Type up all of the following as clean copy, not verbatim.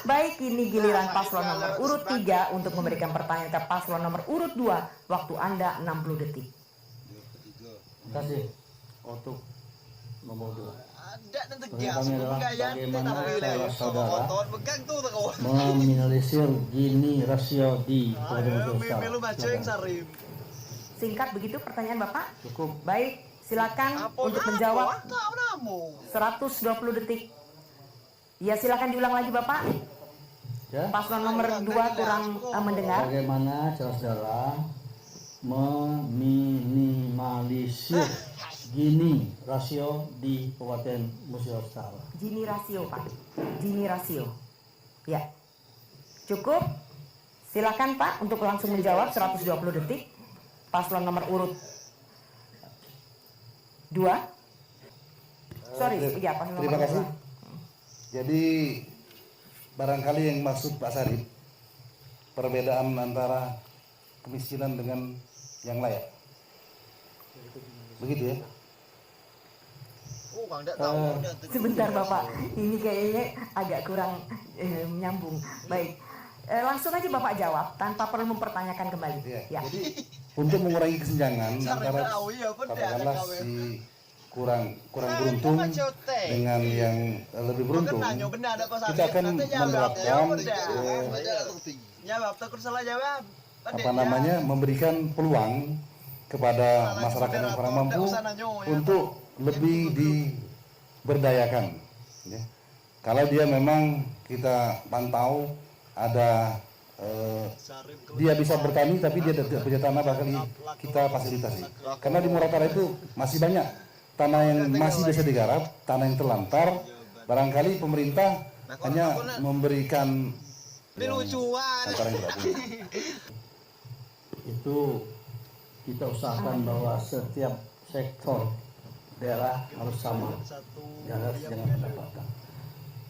Baik, ini giliran paslon nomor urut 3 untuk memberikan pertanyaan ke paslon nomor urut 2. Waktu Anda 60 detik. Terima kasih untuk nomor 2. Bagaimana saudara meminimalisir Gini rasio di Singkat begitu pertanyaan Bapak? Cukup. Baik, silakan untuk menjawab 120 detik. Ya, silakan diulang lagi Bapak. Ya. Paslon nomor 2 kurang mendengar. Bagaimana saudara meminimalisir Gini rasio di Kabupaten Musi Utara? Gini rasio Pak, Gini rasio. Ya, cukup. Silakan Pak untuk langsung menjawab 120 detik. Paslon nomor urut 2. Terima kasih. Jadi barangkali yang maksud Pak Sarip perbedaan antara kemiskinan dengan yang layak. Begitu ya? Sebentar Bapak, ini kayaknya agak kurang menyambung. Baik, langsung aja Bapak jawab tanpa perlu mempertanyakan kembali. Ya. Jadi untuk mengurangi kesenjangan antara katakanlah si kurang beruntung dengan yang lebih beruntung, kita akan menerapkan memberikan peluang kepada masyarakat yang kurang mampu untuk lebih diberdayakan. Ya. Kalau dia memang kita pantau ada dia bisa bertani tapi dia tidak punya tanah, bakal kita fasilitasi. Karena di Muratara itu masih banyak tanah yang masih bisa digarap, tanah yang terlantar. Barangkali pemerintah hanya memberikan antara yang tidak punya. Itu kita usahakan bahwa setiap sektor daerah harus sama, jangan pendapatan.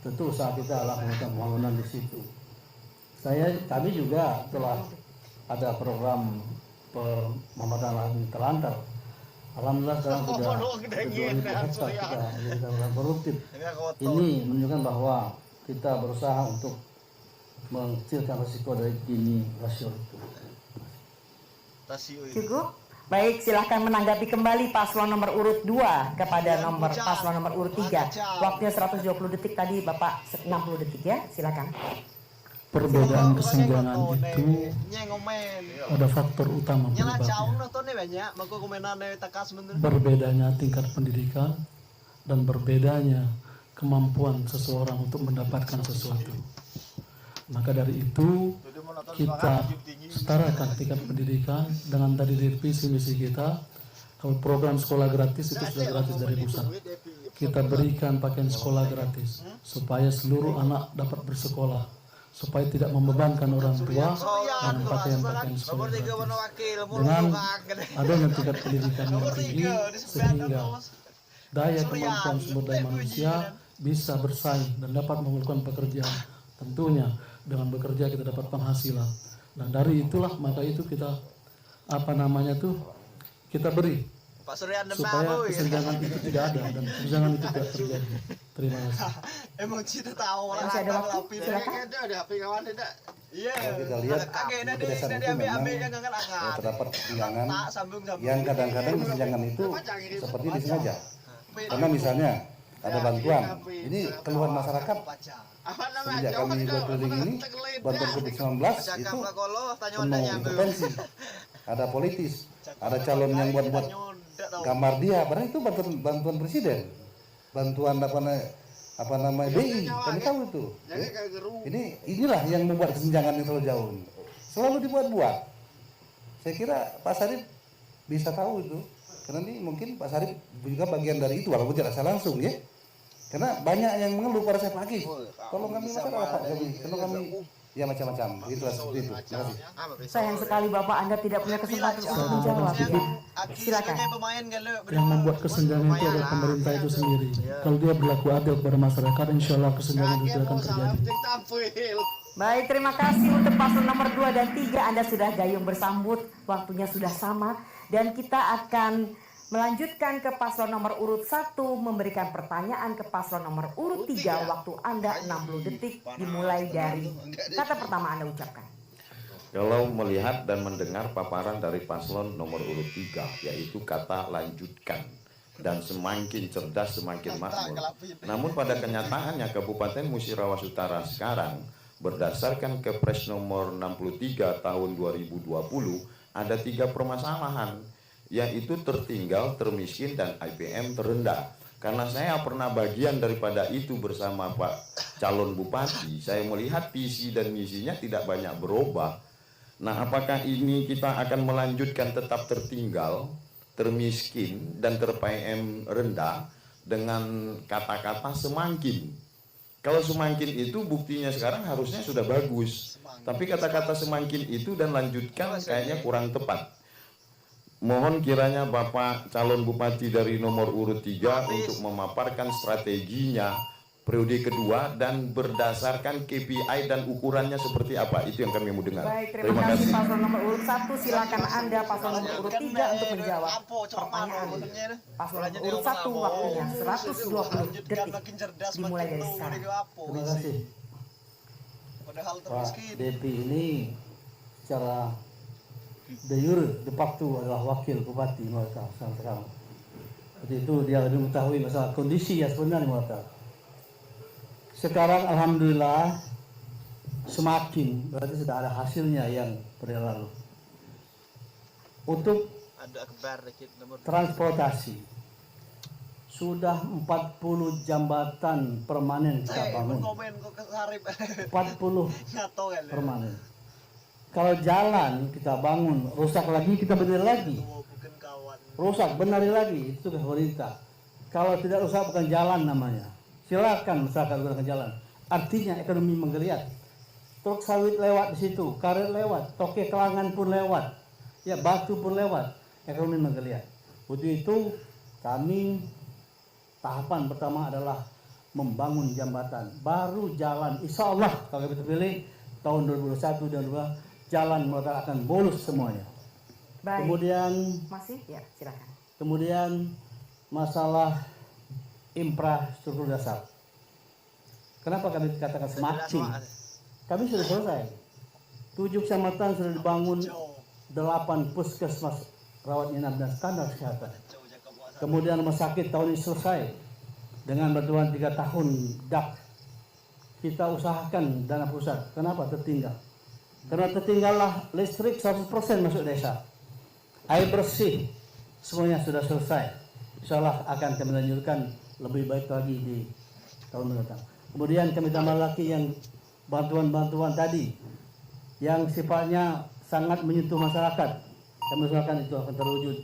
Tentu usaha kita adalah melakukan pembangunan di situ. Kami juga telah ada program pemadaman lahan terlantar. Alhamdulillah sekarang sudah 2.000 hektar kita menjadikan lahan produktif. Ini menunjukkan bahwa kita berusaha untuk mengecilkan risiko dari Gini rasio itu. Cukup. Baik, silahkan menanggapi kembali paslon nomor urut 2 kepada paslon nomor urut 3. Waktunya 120 detik, tadi Bapak 60 detik ya, silakan. Perbedaan kesenjangan itu ada faktor utama penyebabnya. Berbedanya tingkat pendidikan dan berbedanya kemampuan seseorang untuk mendapatkan sesuatu. Maka dari itu kita setarakan tingkat pendidikan dengan tadi visi misi kita. Kalau program sekolah gratis itu sudah gratis dari pusat. Kita berikan pakaian sekolah gratis supaya seluruh anak dapat bersekolah, supaya tidak membebankan orang tua dengan pakaian sekolah gratis. Dengan adanya tingkat pendidikan yang tinggi, sehingga daya kemampuan sumber daya manusia bisa bersaing dan dapat melakukan pekerjaan. Tentunya dengan bekerja kita dapat penghasilan. Dan dari itulah maka itu kita kita beri supaya kesenjangan itu tidak ada dan kesenjangan itu tidak terjadi. Terima kasih. Emang cita tahu lah. Masih ada waktu, silakan. Ada HP kawan tidak? Iya. Kita lihat kebiasaan itu memang terdapat kesenjangan yang kadang-kadang kesenjangan itu seperti disengaja. Karena misalnya ada bantuan, ini keluhan masyarakat sejak kami berkeliling ini, bantuan COVID-19 itu penuh intervensi. Ada politis, ada calon yang buat gambar dia, padahal itu bantuan presiden, bantuan apa namanya BI, kami tahu itu. Inilah yang membuat kesenjangan yang terlalu jauh. Selalu dibuat-buat. Saya kira Pak Sarip bisa tahu itu. Karena ini mungkin Pak Sarip juga bagian dari itu, walaupun tidak saya langsung ya. Karena banyak yang mengeluh pada saya pagi. Tolong kami masalah Pak kami, tolong kami ya macam-macam. Itulah seperti itu. Terima kasih. Sayang sekali Bapak, Anda tidak punya kesempatan untuk menjawab. Silakan. Yang membuat kesenjangan itu adalah pemerintah itu sendiri. Kalau dia berlaku adil kepada masyarakat, insya Allah kesenjangan itu tidak akan terjadi. Baik, terima kasih untuk paslon nomor 2 dan 3. Anda sudah gayung bersambut, waktunya sudah sama. Dan kita akan Melanjutkan ke paslon nomor urut 1 memberikan pertanyaan ke paslon nomor urut 3. Waktu Anda 60 detik dimulai dari kata pertama Anda ucapkan. Kalau melihat dan mendengar paparan dari paslon nomor urut 3, yaitu kata lanjutkan, dan semakin cerdas semakin makmur. Namun pada kenyataannya Kabupaten Musirawas Utara sekarang berdasarkan Kepres nomor 63 tahun 2020 ada 3 permasalahan, yaitu tertinggal, termiskin, dan IPM terendah. Karena saya pernah bagian daripada itu bersama Pak calon bupati, saya melihat visi dan misinya tidak banyak berubah. Nah, apakah ini kita akan melanjutkan tetap tertinggal, termiskin, dan ter-IPM rendah dengan kata-kata semakin? Kalau semakin itu buktinya sekarang harusnya sudah bagus, tapi kata-kata semakin itu dan lanjutkan kayaknya kurang tepat. Mohon kiranya Bapak calon bupati dari nomor urut 3 untuk memaparkan strateginya periode kedua dan berdasarkan KPI dan ukurannya seperti apa. Itu yang kami mau dengar. Baik, terima kasih paslon nomor urut 1. Silakan Anda paslon nomor urut 3 untuk menjawab pertanyaan. Paslon nomor urut 1 waktunya 120 detik dimulai dari sekarang. Terima kasih. Pak Depi ini secara de jure, de facto adalah wakil bupati Malaka sekarang. Seperti itu dia lebih mengetahui masalah kondisi yang sebenarnya Malaka. Sekarang alhamdulillah semakin berarti sudah ada hasilnya yang berlalu. Untuk transportasi sudah 40 jambatan permanen kita bangun. 40 permanen. Kalau jalan kita bangun, rusak lagi kita benar lagi. Rusak benari lagi, itu pemerintah. Kalau tidak rusak bukan jalan namanya. Silakan masyarakat gunakan jalan. Artinya ekonomi menggeliat. Truk sawit lewat di situ, karet lewat, toke kelangan pun lewat, ya batu pun lewat. Ekonomi menggeliat. Untuk itu kami tahapan pertama adalah membangun jambatan, baru jalan. Insya Allah kalau kita pilih tahun 2021 dan 2022 jalan mereka akan mulus semuanya. Baik. Kemudian masih ya silakan. Kemudian masalah infrastruktur dasar. Kenapa kami katakan semakin? Kami sudah selesai. 7 kecamatan sudah dibangun, 8 puskesmas rawat inap dan standar kesehatan. Kemudian rumah sakit tahun ini selesai dengan bantuan 3 tahun DAP. Kita usahakan dana pusat. Kenapa tertinggal? Karena tertinggallah listrik 100% masuk desa. Air bersih semuanya sudah selesai. Insya Allah akan kami lanjutkan lebih baik lagi di tahun mendatang. Kemudian kami tambah lagi yang bantuan-bantuan tadi yang sifatnya sangat menyentuh masyarakat. Kami usahakan itu akan terwujud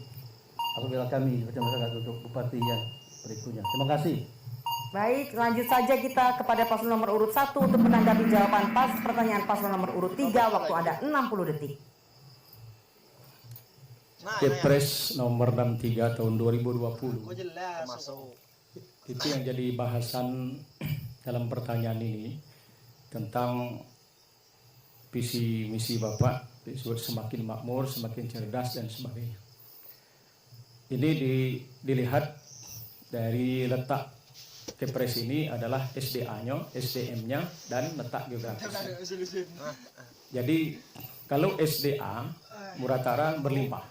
apabila kami bersama masyarakat untuk bupati yang berikutnya. Terima kasih. Baik, lanjut saja kita kepada paslon nomor urut 1 untuk menanggapi jawaban pertanyaan paslon nomor urut 3. Waktu Anda 60 detik. Kepres nomor 63 tahun 2020. Itu yang jadi bahasan dalam pertanyaan ini tentang visi misi Bapak disebut semakin makmur, semakin cerdas dan sebagainya. Ini dilihat dari letak Kepres ini adalah SDA-nya, SDM-nya dan letak geografisnya. Jadi kalau SDA Muratara berlimpah,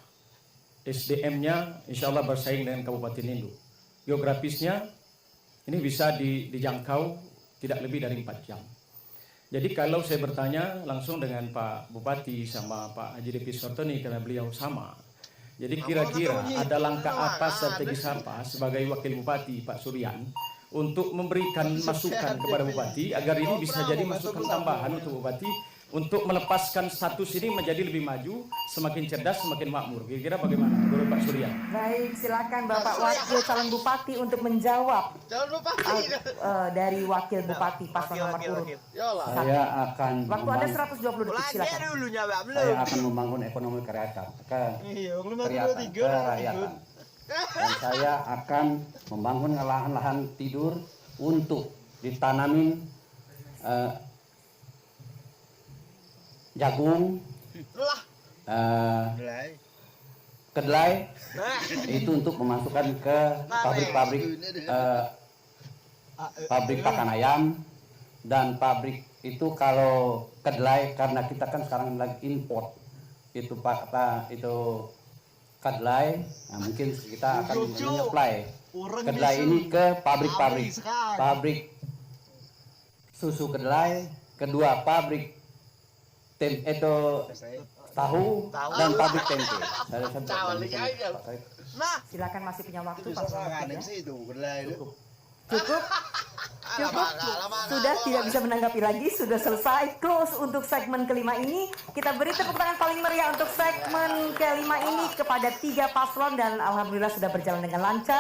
SDM-nya insya Allah bersaing dengan Kabupaten Induk. Geografisnya ini bisa dijangkau tidak lebih dari 4 jam. Jadi kalau saya bertanya langsung dengan Pak Bupati sama Pak Haji Depi Sortoni karena beliau sama. Jadi kira-kira ada langkah apa, strategis apa sebagai Wakil Bupati Pak Suryan untuk memberikan masukan kepada Bupati agar ini bisa jadi masukan tambahan untuk Bupati untuk melepaskan status ini menjadi lebih maju, semakin cerdas, semakin makmur. Kira-kira bagaimana menurut Pak Surya? Baik, silakan Bapak Wakil Calon Bupati untuk menjawab dari Wakil Bupati paslon nomor urut. Saya akan Waktu Anda 120 detik, silakan. saya akan membangun ekonomi kerakyatan kerakyatan. Dan saya akan membangun lahan-lahan tidur untuk ditanamin jagung, kedelai itu untuk memasukkan ke pabrik pakan ayam, dan pabrik itu kalau kedelai, karena kita kan sekarang lagi import itu kedelai, nah mungkin kita akan menyuplai kedelai ini ke pabrik susu kedelai, kedua pabrik tahu dan pabrik tempe. Silakan, masih punya waktu Pak. Cukup. Cukup. Sudah tidak bisa menanggapi lagi. Sudah selesai. Close untuk segmen kelima ini. Kita beri tepuk tangan paling meriah untuk segmen kelima ini kepada 3 paslon, dan alhamdulillah sudah berjalan dengan lancar.